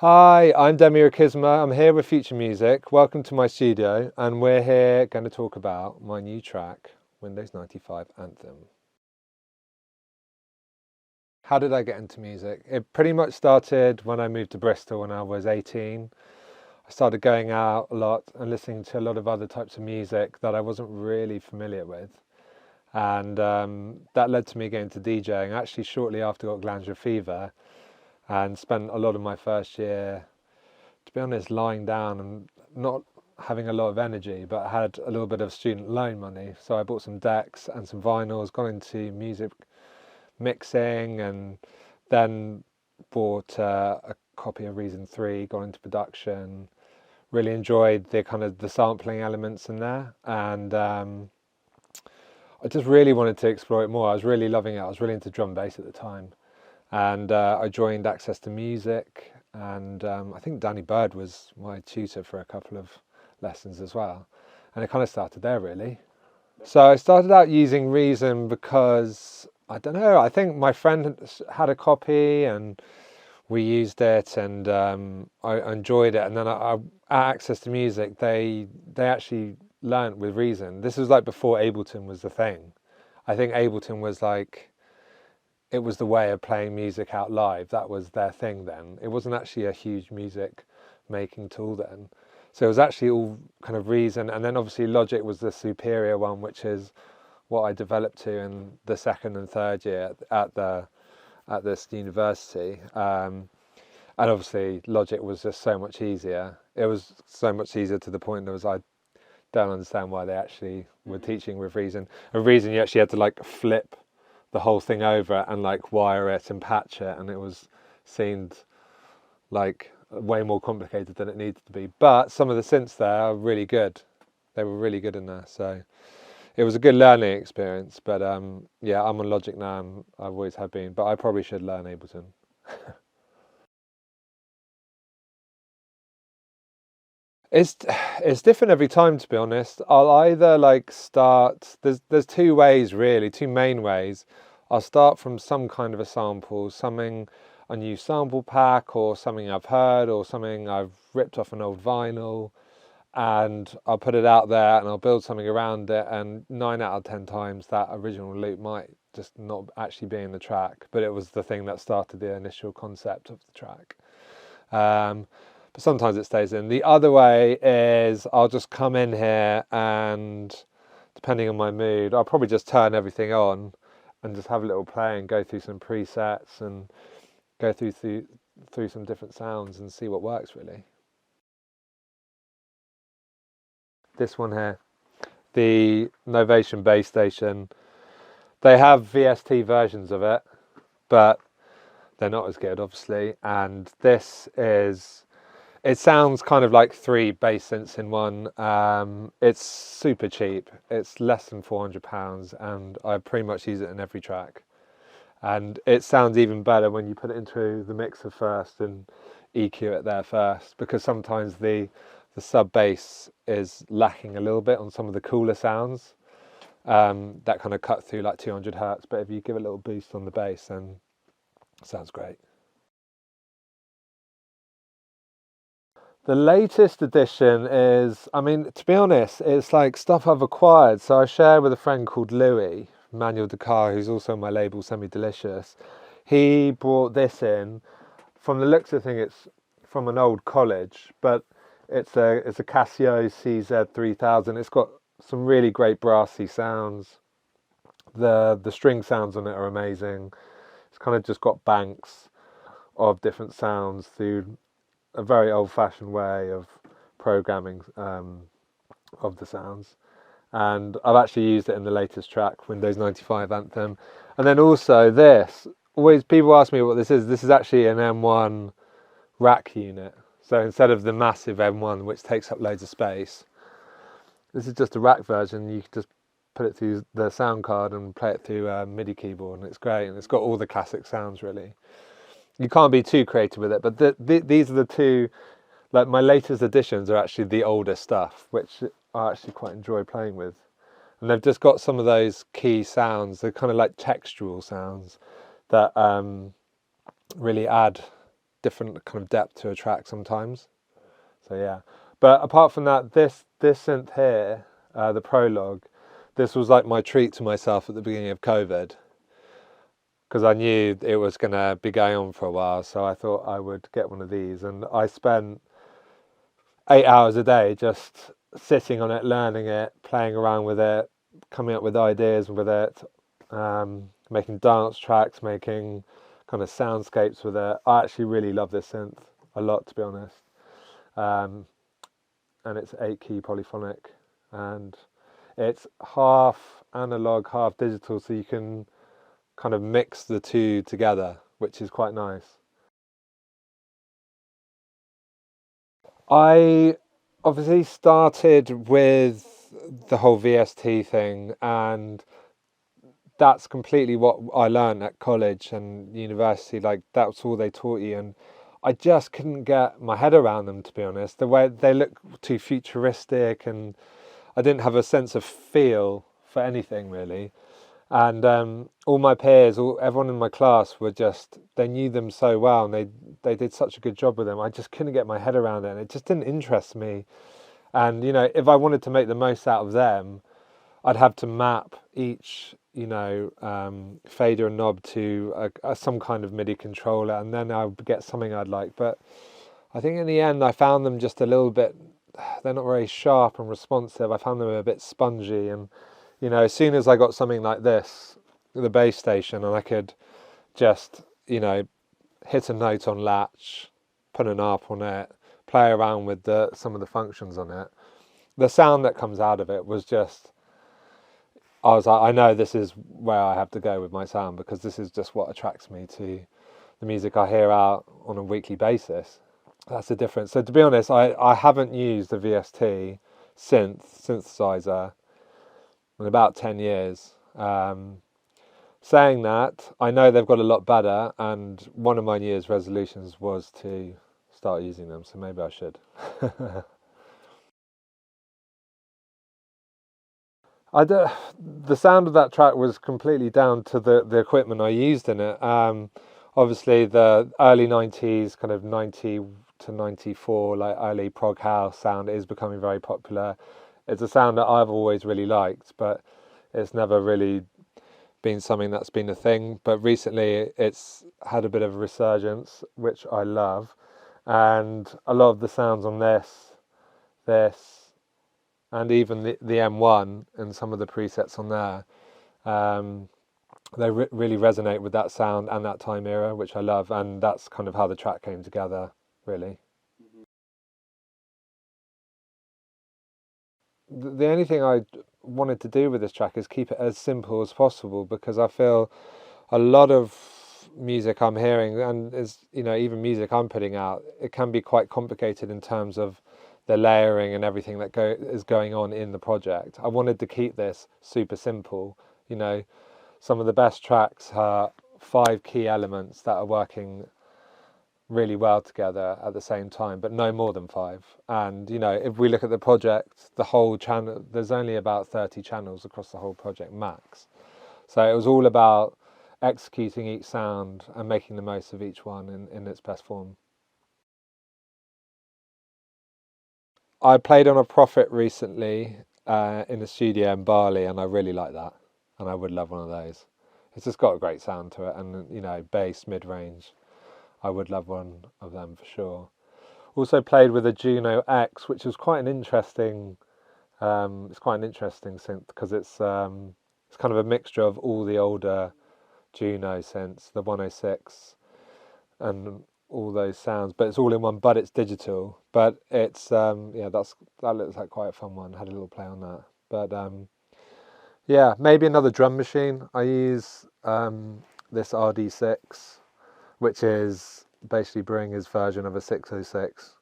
Hi, I'm Demi Riquísimo. I'm here with Future Music. Welcome to my studio, and we're here going to talk about my new track, Windows 95 Anthem. How did I get into music? It pretty much started when I moved to Bristol when I was 18. I started going out a lot and listening to a lot of other types of music that I wasn't really familiar with. And that led to me getting to DJing actually shortly after I got glandular fever, and spent a lot of my first year, to be honest, lying down and not having a lot of energy, but I had a little bit of student loan money. So I bought some decks and some vinyls, got into music mixing, and then bought a copy of Reason 3, got into production, really enjoyed the kind of the sampling elements in there. And I just really wanted to explore it more. I was really loving it. I was really into drum and bass at the time. And I joined Access to Music, and I think Danny Bird was my tutor for a couple of lessons as well. And it kind of started there, really. So I started out using Reason because, I don't know, I think my friend had a copy and we used it, and I enjoyed it. And then at Access to Music, they actually learnt with Reason. This was like before Ableton was the thing. I think Ableton was like, it was the way of playing music out live. That was their thing then. It wasn't actually a huge music making tool then. So it was actually all kind of Reason. And then obviously Logic was the superior one, which is what I developed to in the second and third year at this university. And obviously Logic was just so much easier. It was so much easier to the point that I don't understand why they actually were teaching with Reason. And Reason, you actually had to like flip the whole thing over and like wire it and patch it, and it seemed like way more complicated than it needed to be. But some of the synths there are really good. They were really good in there, so it was a good learning experience. But yeah, I'm on Logic now, and I've always have been, but I probably should learn Ableton. It's different every time, to be honest. I'll either like start. There's two ways really, two main ways. I'll start from some kind of a sample, something, a new sample pack, or something I've heard, or something I've ripped off an old vinyl, and I'll put it out there and I'll build something around it. And 9 out of 10 times that original loop might just not actually be in the track, but it was the thing that started the initial concept of the track. But sometimes it stays in. The other way is I'll just come in here and, depending on my mood, I'll probably just turn everything on and just have a little play and go through some presets and go through some different sounds and see what works really. This one here, the Novation Bass Station, they have VST versions of it, but they're not as good, obviously. And this is, it sounds kind of like 3 bass synths in one. It's super cheap. It's less than £400, and I pretty much use it in every track. And it sounds even better when you put it into the mixer first and EQ it there first, because sometimes the sub bass is lacking a little bit on some of the cooler sounds that kind of cut through like 200 hertz. But if you give it a little boost on the bass, then it sounds great. The latest edition is, I mean, to be honest, it's like stuff I've acquired. So I share with a friend called Louis, Manuel Dakar, who's also on my label, Semi Delicious. He brought this in. From the looks of things, it's from an old college, but it's a Casio CZ3000. It's got some really great brassy sounds. The string sounds on it are amazing. It's kind of just got banks of different sounds through a very old-fashioned way of programming of the sounds. And I've actually used it in the latest track, Windows 95 Anthem. And then also this, always people ask me what this is actually an M1 rack unit. So instead of the massive M1, which takes up loads of space, this is just a rack version. You can just put it through the sound card and play it through a MIDI keyboard, and it's great. And it's got all the classic sounds, really. You can't be too creative with it, but these are the two, like my latest additions are actually the older stuff, which I actually quite enjoy playing with. And they've just got some of those key sounds, they're kind of like textural sounds that really add different kind of depth to a track sometimes. So yeah, but apart from that, this synth here, the Prologue, this was like my treat to myself at the beginning of COVID, because I knew it was going to be going on for a while, so I thought I would get one of these, and I spent 8 hours a day just sitting on it, learning it, playing around with it, coming up with ideas with it, making dance tracks, making kind of soundscapes with it. I actually really love this synth a lot, to be honest. And it's 8-key polyphonic, and it's half analog, half digital, so you can kind of mix the two together, which is quite nice. I obviously started with the whole VST thing, and that's completely what I learned at college and university. Like, that's all they taught you, and I just couldn't get my head around them, to be honest. The way they look too futuristic, and I didn't have a sense of feel for anything really. And all my peers, everyone in my class were just, they knew them so well, and they did such a good job with them. I just couldn't get my head around it, and it just didn't interest me. And, you know, if I wanted to make the most out of them, I'd have to map each, you know, fader and knob to some kind of MIDI controller, and then I would get something I'd like. But I think in the end, I found them just a little bit, they're not very sharp and responsive. I found them a bit spongy, and, you know, as soon as I got something like this, the bass station, and I could just, you know, hit a note on latch, put an arp on it, play around with some of the functions on it, the sound that comes out of it was just, I was like, I know this is where I have to go with my sound, because this is just what attracts me to the music I hear out on a weekly basis. That's the difference. So to be honest, I haven't used the VST synthesizer in about 10 years. Saying that, I know they've got a lot better, and one of my New Year's resolutions was to start using them, so maybe I should. The sound of that track was completely down to the equipment I used in it. Obviously, the early 90s, kind of 90 to 94, like early prog house sound is becoming very popular. It's a sound that I've always really liked, but it's never really been something that's been a thing. But recently it's had a bit of a resurgence, which I love. And a lot of the sounds on this, and even the M1 and some of the presets on there, they really resonate with that sound and that time era, which I love. And that's kind of how the track came together, really. The only thing I wanted to do with this track is keep it as simple as possible, because I feel a lot of music I'm hearing, and is, you know, even music I'm putting out, it can be quite complicated in terms of the layering and everything that is going on in the project. I wanted to keep this super simple. You know, some of the best tracks are 5 key elements that are working really well together at the same time, but no more than 5. And, you know, if we look at the project, the whole channel, there's only about 30 channels across the whole project max. So it was all about executing each sound and making the most of each one in its best form. I played on a Prophet recently in a studio in Bali, and I really like that, and I would love one of those. It's just got a great sound to it, and, you know, bass, mid-range. I would love one of them for sure. Also played with a Juno X, which was quite an interesting. It's quite an interesting synth, because it's kind of a mixture of all the older Juno synths, the 106, and all those sounds. But it's all in one. But it's digital. But it's yeah, that looks like quite a fun one. Had a little play on that. But yeah, maybe another drum machine. I use this RD6, which is basically Bringer's version of a 606,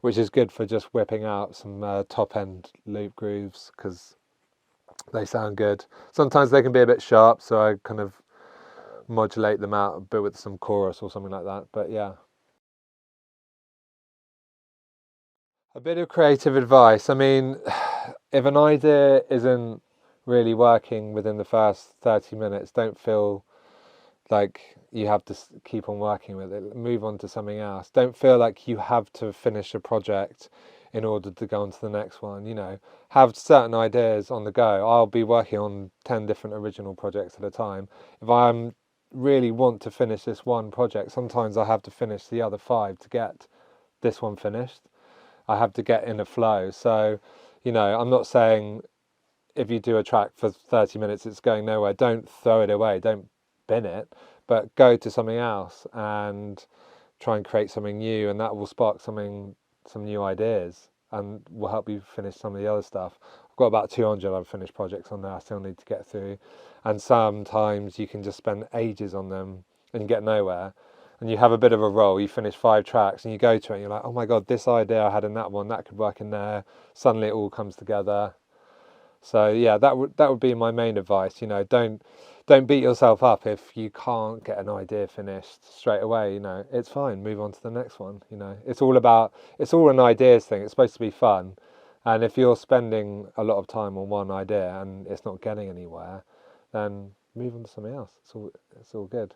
which is good for just whipping out some top-end loop grooves, because they sound good. Sometimes they can be a bit sharp, so I kind of modulate them out a bit with some chorus or something like that. But yeah. A bit of creative advice. I mean, if an idea isn't really working within the first 30 minutes, don't feel like you have to keep on working with it, move on to something else. Don't feel like you have to finish a project in order to go on to the next one. You know, have certain ideas on the go. I'll be working on 10 different original projects at a time. If I really want to finish this one project, sometimes I have to finish the other 5 to get this one finished. I have to get in a flow. So, you know, I'm not saying if you do a track for 30 minutes it's going nowhere, don't throw it away, don't bin it, but go to something else and try and create something new, and that will spark some new ideas and will help you finish some of the other stuff. I've got about 200 unfinished projects on there I still need to get through, and sometimes you can just spend ages on them and you get nowhere, and you have a bit of a roll. You finish 5 tracks and you go to it and you're like, oh my god, this idea I had in that one, that could work in there. Suddenly it all comes together. So yeah, that would be my main advice. You know, don't beat yourself up if you can't get an idea finished straight away. You know, it's fine. Move on to the next one. You know, it's all an ideas thing. It's supposed to be fun, and if you're spending a lot of time on one idea and it's not getting anywhere, then move on to something else. It's all good.